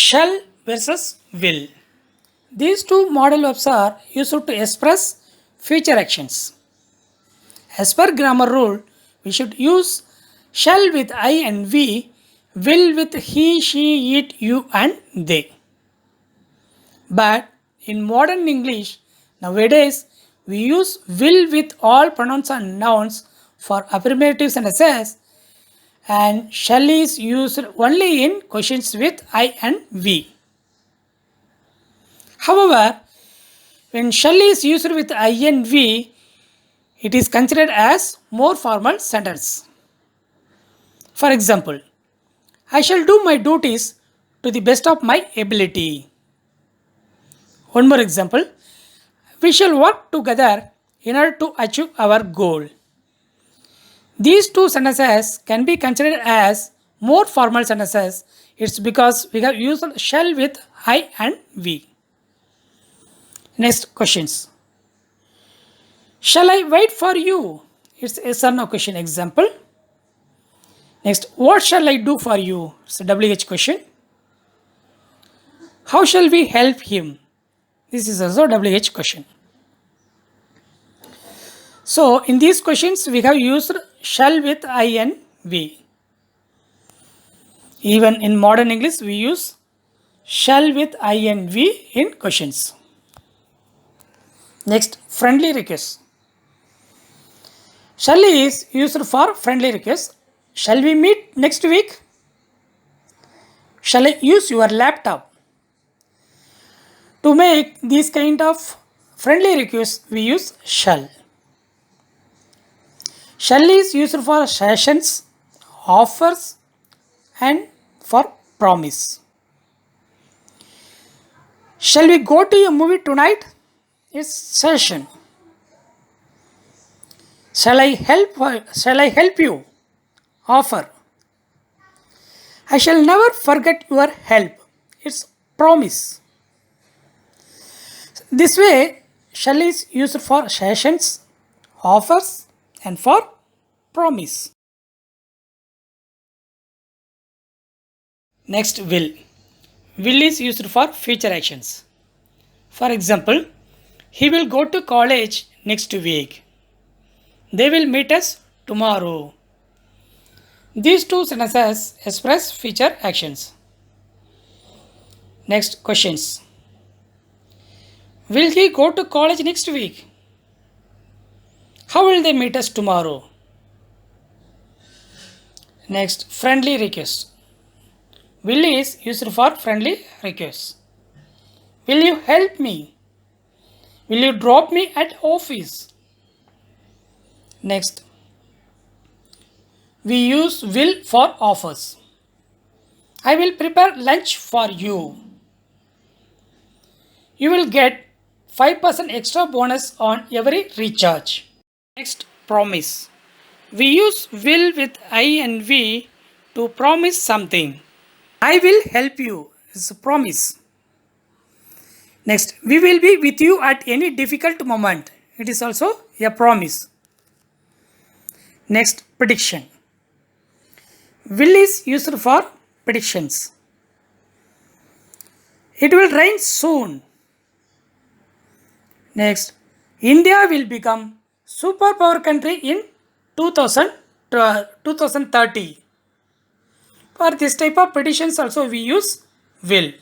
Shall versus will. These two modal verbs are used to express future actions. As per grammar rule, we should use shall with I and we, will with he, she, it, you and they. But in modern English, nowadays, we use will with all pronouns and nouns for affirmatives and essays, and shall is used only in questions with I and we. However, when shall is used with I and we, it is considered as more formal sentence. For example, I shall do my duties to the best of my ability. One more example, we shall work together in order to achieve our goal. These two sentences can be considered as more formal sentences. It's because we have used shall with I and we. Next questions. Shall I wait for you? It's a yes or no question example. Next, what shall I do for you? It's a WH question. How shall we help him? This is also WH question. So, in these questions, we have used shall with I and we. Even in modern English, we use shall with I and we in questions. Next, friendly request. Shall is used for friendly request. Shall we meet next week? Shall I use your laptop? To make these kind of friendly requests, we use shall. Shall is used for sessions, offers, and for promise. Shall we go to a movie tonight? It's session. Shall I help you? Offer. I shall never forget your help. It's promise. This way, shall is used for sessions, offers, and for promise. Next, will. Will is used for future actions. For example, he will go to college next week. They will meet us tomorrow. These two sentences express future actions. Next, questions. Will he go to college next week? How will they meet us tomorrow? Next, friendly request. Will is used for friendly request. Will you help me? Will you drop me at office? Next, we use will for offers. I will prepare lunch for you. You will get 5% extra bonus on every recharge. Next, promise. We use will with I and we to promise something. I will help you is a promise. Next, we will be with you at any difficult moment. It is also a promise. Next, prediction. Will is used for predictions. It will rain soon. Next, India will become superpower country in 2030. For this type of predictions also we use will.